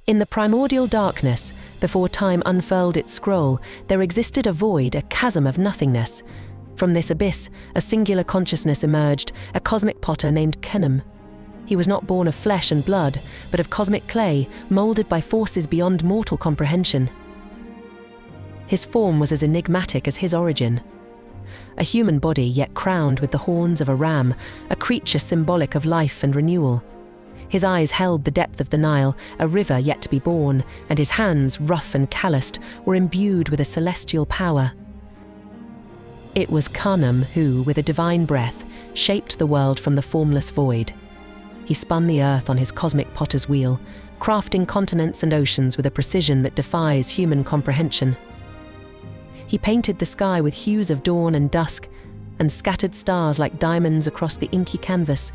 In the primordial darkness, before time unfurled its scroll, there existed a void, a chasm of nothingness. From this abyss, a singular consciousness emerged, a cosmic potter named Khnum. He was not born of flesh and blood, but of cosmic clay, molded by forces beyond mortal comprehension. His form was as enigmatic as his origin. A human body, yet crowned with the horns of a ram, a creature symbolic of life and renewal. His eyes held the depth of the Nile, a river yet to be born, and his hands, rough and calloused, were imbued with a celestial power. It was Khnum who, with a divine breath, shaped the world from the formless void. He spun the earth on his cosmic potter's wheel, crafting continents and oceans with a precision that defies human comprehension. He painted the sky with hues of dawn and dusk, and scattered stars like diamonds across the inky canvas.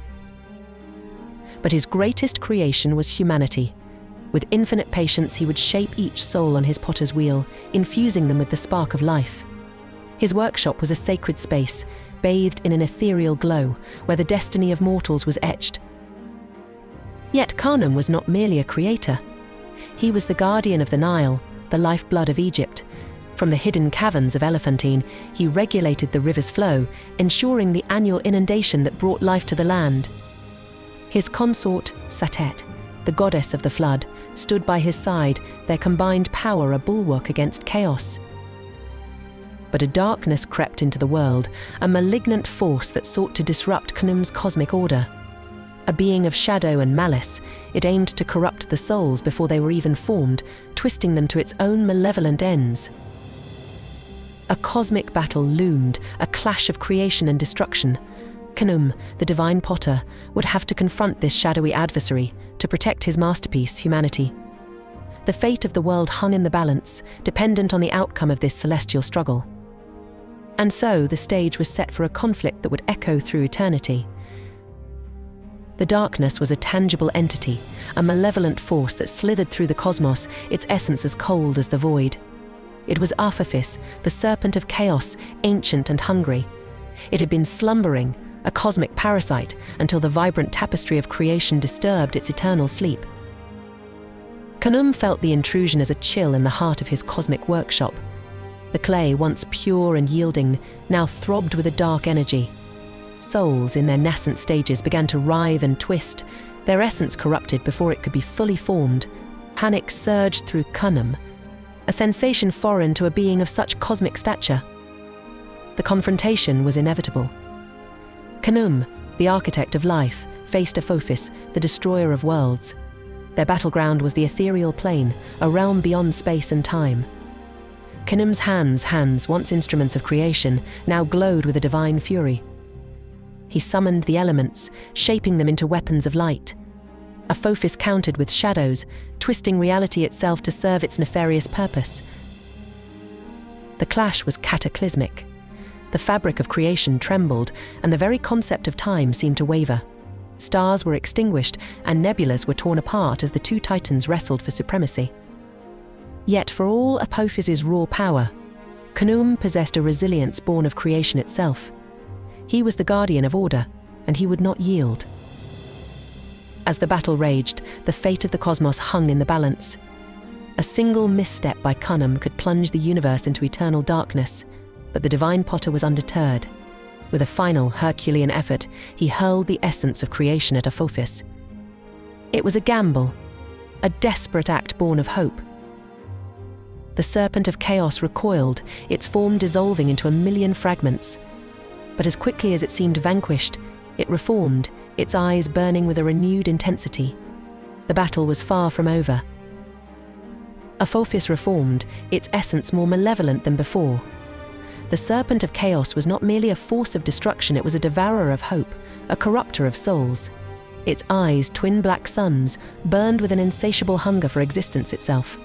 But his greatest creation was humanity. With infinite patience, he would shape each soul on his potter's wheel, infusing them with the spark of life. His workshop was a sacred space, bathed in an ethereal glow, where the destiny of mortals was etched. Yet Khnum was not merely a creator. He was the guardian of the Nile, the lifeblood of Egypt. From the hidden caverns of Elephantine, he regulated the river's flow, ensuring the annual inundation that brought life to the land. His consort, Satet, the goddess of the flood, stood by his side, their combined power a bulwark against chaos. But a darkness crept into the world, a malignant force that sought to disrupt Khnum's cosmic order. A being of shadow and malice, it aimed to corrupt the souls before they were even formed, twisting them to its own malevolent ends. A cosmic battle loomed, a clash of creation and destruction. Khnum, the divine potter, would have to confront this shadowy adversary to protect his masterpiece, humanity. The fate of the world hung in the balance, dependent on the outcome of this celestial struggle. And so the stage was set for a conflict that would echo through eternity. The darkness was a tangible entity, a malevolent force that slithered through the cosmos, its essence as cold as the void. It was Aphophis, the serpent of chaos, ancient and hungry. It had been slumbering, a cosmic parasite, until the vibrant tapestry of creation disturbed its eternal sleep. Khnum felt the intrusion as a chill in the heart of his cosmic workshop. The clay, once pure and yielding, now throbbed with a dark energy. Souls in their nascent stages began to writhe and twist, their essence corrupted before it could be fully formed. Panic surged through Khnum, a sensation foreign to a being of such cosmic stature. The confrontation was inevitable. Khnum, the architect of life, faced Aphophis, the destroyer of worlds. Their battleground was the ethereal plane, a realm beyond space and time. Khnum's hands, once instruments of creation, now glowed with a divine fury. He summoned the elements, shaping them into weapons of light. Aphophis countered with shadows, twisting reality itself to serve its nefarious purpose. The clash was cataclysmic. The fabric of creation trembled, and the very concept of time seemed to waver. Stars were extinguished, and nebulas were torn apart as the two titans wrestled for supremacy. Yet for all Apophis's raw power, Khnum possessed a resilience born of creation itself. He was the guardian of order, and he would not yield. As the battle raged, the fate of the cosmos hung in the balance. A single misstep by Khnum could plunge the universe into eternal darkness, but the divine potter was undeterred. With a final Herculean effort, he hurled the essence of creation at Aphophis. It was a gamble, a desperate act born of hope. The serpent of chaos recoiled, its form dissolving into a million fragments. But as quickly as it seemed vanquished, it reformed, its eyes burning with a renewed intensity. The battle was far from over. Aphophis reformed, its essence more malevolent than before. The serpent of chaos was not merely a force of destruction, it was a devourer of hope, a corrupter of souls. Its eyes, twin black suns, burned with an insatiable hunger for existence itself.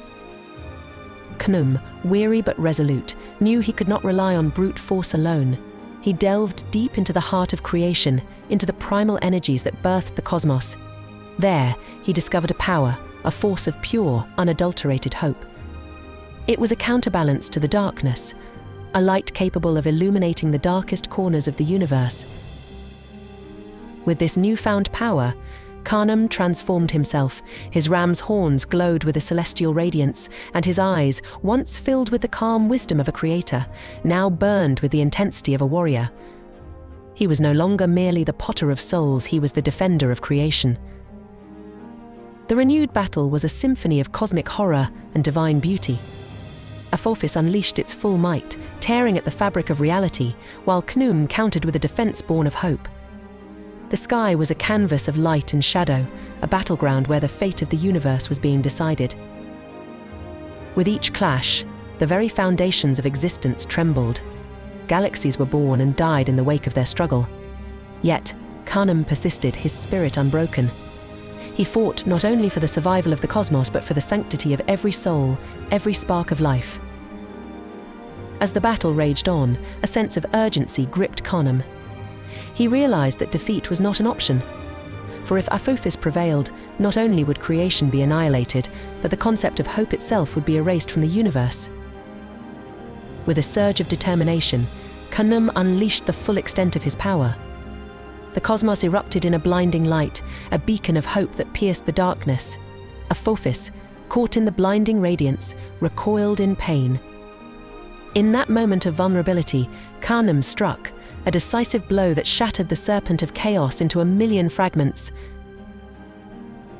Khnum, weary but resolute, knew he could not rely on brute force alone. He delved deep into the heart of creation, into the primal energies that birthed the cosmos. There, he discovered a power, a force of pure, unadulterated hope. It was a counterbalance to the darkness, a light capable of illuminating the darkest corners of the universe. With this newfound power, Khnum transformed himself. His ram's horns glowed with a celestial radiance, and his eyes, once filled with the calm wisdom of a creator, now burned with the intensity of a warrior. He was no longer merely the potter of souls, he was the defender of creation. The renewed battle was a symphony of cosmic horror and divine beauty. Aphophis unleashed its full might, tearing at the fabric of reality, while Khnum countered with a defense born of hope. The sky was a canvas of light and shadow, a battleground where the fate of the universe was being decided. With each clash, the very foundations of existence trembled. Galaxies were born and died in the wake of their struggle. Yet, Khnum persisted, his spirit unbroken. He fought not only for the survival of the cosmos, but for the sanctity of every soul, every spark of life. As the battle raged on, a sense of urgency gripped Khnum. He realized that defeat was not an option. For if Aphophis prevailed, not only would creation be annihilated, but the concept of hope itself would be erased from the universe. With a surge of determination, Khnum unleashed the full extent of his power. The cosmos erupted in a blinding light, a beacon of hope that pierced the darkness. Aphophis, caught in the blinding radiance, recoiled in pain. In that moment of vulnerability, Khnum struck, a decisive blow that shattered the serpent of chaos into a million fragments.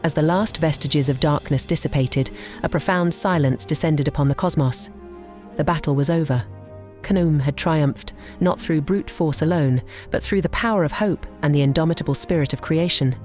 As the last vestiges of darkness dissipated, a profound silence descended upon the cosmos. The battle was over. Khnum had triumphed, not through brute force alone, but through the power of hope and the indomitable spirit of creation.